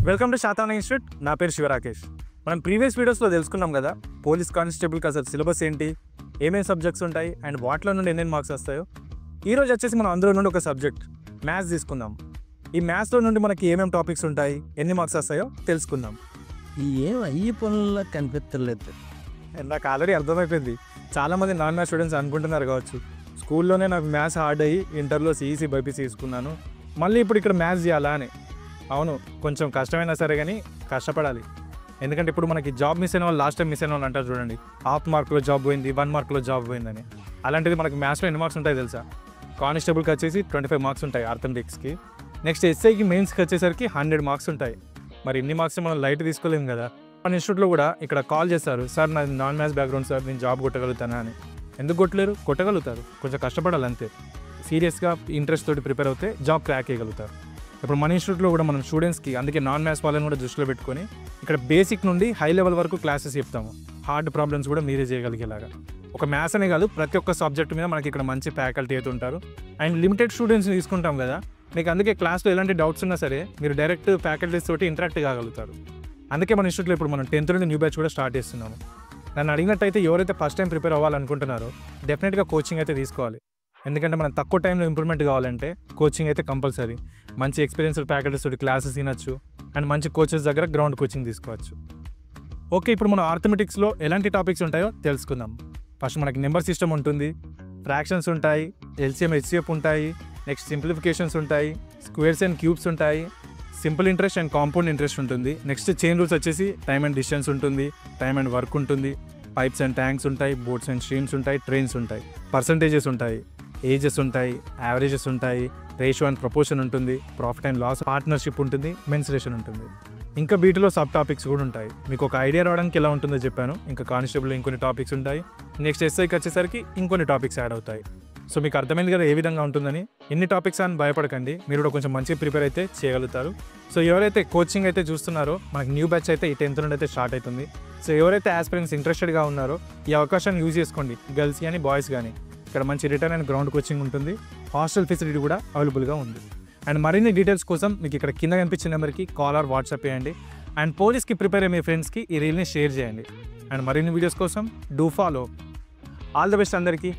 Welcome to Satavahana institute. నా పేరు శివరాకేష్. మనం ప్రీవియస్ వీడియోస్లో తెలుసుకున్నాం కదా, పోలీస్ కానిస్టేబుల్కి అసలు సిలబస్ ఏంటి, ఏమేమి సబ్జెక్ట్స్ ఉంటాయి అండ్ వాటిలో నుండి ఎన్నెన్ని మార్క్స్ వస్తాయో. ఈరోజు వచ్చేసి మనం అందులో నుండి ఒక సబ్జెక్ట్ మ్యాథ్స్ తీసుకుందాం. ఈ మ్యాథ్స్లో నుండి మనకి ఏమేమి టాపిక్స్ ఉంటాయి, ఎన్ని మార్క్స్ వస్తాయో తెలుసుకుందాం. ఏం అయ్యి పనుల్లో కనిపించలేదు. నాకు ఆల్రెడీ అర్థమైపోయింది. చాలామంది నాన్ మ్యాథ్స్ స్టూడెంట్స్ అనుకుంటున్నారు కావచ్చు, స్కూల్లోనే నాకు మ్యాథ్స్ హార్డ్ అయ్యి ఇంటర్లో సిఈసి బైపీసీ తీసుకున్నాను, మళ్ళీ ఇప్పుడు ఇక్కడ మ్యాథ్స్ చేయాలా అని. అవును, కొంచెం కష్టమైనా సరే కానీ కష్టపడాలి. ఎందుకంటే ఇప్పుడు మనకి జాబ్ మిస్ అయిన వాళ్ళు లాస్ట్ టైం మిస్ అయిన వాళ్ళు అంటారు చూడండి, హాఫ్ మార్క్లో జాబ్ పోయింది, 1 మార్క్లో జాబ్ పోయిందని. అలాంటిది మనకి మ్యాథ్స్లో ఎన్ని మార్క్స్ ఉంటాయి తెలుసా? కానిస్టేబుల్కి వచ్చేసి 25 మార్క్స్ ఉంటాయి అర్థమెటిక్స్కి. నెక్స్ట్ ఎస్ఐకి మెయిన్స్కి వచ్చేసరికి 100 మార్క్స్ ఉంటాయి. మరి ఇన్ని మార్క్స్ మనం లైట్ తీసుకోలేము కదా. మన ఇన్స్టిట్యూట్లో కూడా ఇక్కడ కాల్ చేస్తారు, సార్ నాది నాన్ మ్యాథ్స్ బ్యాక్గ్రౌండ్ సార్, నేను జాబ్ కొట్టగలుగుతానా అని. ఎందుకు కొట్టలేరు? కొట్టగలుగుతారు, కొంచెం కష్టపడాలి అంతే. సీరియస్గా ఇంట్రెస్ట్ తోటి ప్రిపేర్ అవుతే జాబ్ క్రాక్ చేయగలుగుతారు. ఇప్పుడు మన ఇన్స్టిట్యూట్లో కూడా మనం స్టూడెంట్స్కి అందుకే నాన్ మ్యాథ్స్ వాళ్ళని కూడా దృష్టిలో పెట్టుకొని ఇక్కడ బేసిక్ నుండి హై లెవెల్ వరకు క్లాసెస్ చెప్తాము. హార్డ్ ప్రాబ్లమ్స్ కూడా మీరే చేయగలిగేలాగా. ఒక మ్యాథ్స్ అనే కాదు, ప్రతి ఒక్క సబ్జెక్ట్ మీద మనకి ఇక్కడ మంచి ఫ్యాకల్టీ అయితే ఉంటారు. అండ్ లిమిటెడ్ స్టూడెంట్స్ని తీసుకుంటాం కదా, మీకు అందుకే క్లాస్లో ఎలాంటి డౌట్స్ ఉన్నా సరే మీరు డైరెక్ట్ ఫ్యాకల్టీస్ తోటి ఇంటరాక్ట్ కాగలుగుతారు. అందుకే మన ఇన్స్టిట్యూట్లో ఇప్పుడు మనం 10th నుండి న్యూ బ్యాచ్ కూడా స్టార్ట్ చేస్తున్నాము. నన్ను అడిగినట్టయితే ఎవరైతే ఫస్ట్ టైం ప్రిపేర్ అవ్వాలనుకుంటున్నారో డెఫినెట్గా కోచింగ్ అయితే తీసుకోవాలి. ఎందుకంటే మనం తక్కువ టైంలో ఇంప్రూవ్మెంట్ కావాలంటే కోచింగ్ అయితే కంపల్సరీ. మంచి ఎక్స్పీరియన్స్డ్ ఫ్యాకల్టీస్ తోటి క్లాసెస్ వినొచ్చు అండ్ మంచి కోచెస్ దగ్గర గ్రౌండ్ కోచింగ్ తీసుకోవచ్చు. ఓకే, ఇప్పుడు మనం అర్థమెటిక్స్లో ఎలాంటి టాపిక్స్ ఉంటాయో తెలుసుకుందాం. ఫస్ట్ మనకి నెంబర్ సిస్టమ్ ఉంటుంది, ఫ్రాక్షన్స్ ఉంటాయి, ఎల్సిఎం హెచ్సిఎఫ్ ఉంటాయి, నెక్స్ట్ సింప్లిఫికేషన్స్ ఉంటాయి, స్క్వేర్స్ అండ్ క్యూబ్స్ ఉంటాయి, simple interest and compound interest ఉంటుంది. నెక్స్ట్ చైన్ రూల్స్ వచ్చేసి టైమ్ అండ్ డిస్టెన్స్ ఉంటుంది, టైమ్ అండ్ వర్క్ ఉంటుంది, పైప్స్ అండ్ ట్యాంక్స్ ఉంటాయి, బోట్స్ అండ్ స్ట్రీమ్స్ ఉంటాయి, ట్రైన్స్ ఉంటాయి, పర్సంటేజెస్ ఉంటాయి, ఏజెస్ ఉంటాయి, యావరేజెస్ ఉంటాయి, రేషియో అండ్ ప్రపోర్షన్ ఉంటుంది, ప్రాఫిట్ అండ్ లాస్, పార్ట్నర్షిప్ ఉంటుంది, మెన్సురేషన్ ఉంటుంది. ఇంకా వీటిలో సబ్ టాపిక్స్ కూడా ఉంటాయి. మీకు ఒక ఐడియా రావడానికి ఎలా ఉంటుందో చెప్పాను. ఇంకా కానిస్టేబుల్లో ఇంకొన్ని టాపిక్స్ ఉంటాయి. నెక్స్ట్ ఎస్ఐకి వచ్చేసరికి ఇంకొన్ని టాపిక్స్ యాడ్ అవుతాయి. సో మీకు అర్థమైంది కదా ఏ విధంగా ఉంటుందని. ఎన్ని టాపిక్స్ అని భయపడకండి, మీరు కూడా కొంచెం మంచిగా ప్రిపేర్ అయితే చేయగలుగుతారు. సో ఎవరైతే కోచింగ్ అయితే చూస్తున్నారో మనకి న్యూ బ్యాచ్ అయితే ఈ 10th నుండి అయితే స్టార్ట్ అవుతుంది. సో ఎవరైతే ఆస్పిరెంట్స్ ఇంట్రెస్టెడ్గా ఉన్నారో ఈ అవకాశాన్ని యూజ్ చేసుకోండి, గర్ల్స్ కానీ బాయ్స్ కానీ. ఇక్కడ మంచి రిటర్న్ అండ్ గ్రౌండ్ కోచింగ్ ఉంటుంది, హాస్టల్ ఫెసిలిటీ కూడా అవైలబుల్గా ఉంది. అండ్ మరిన్ని డీటెయిల్స్ కోసం మీకు ఇక్కడ కింద కనిపించిన నెంబర్కి కాల్ ఆర్ వాట్సాప్ చేయండి. అండ్ పోలీస్కి ప్రిపేర్ అయ్యే మీ ఫ్రెండ్స్కి ఈ రీల్ని షేర్ చేయండి. అండ్ మరిన్ని వీడియోస్ కోసం do follow. All the best అందరికీ.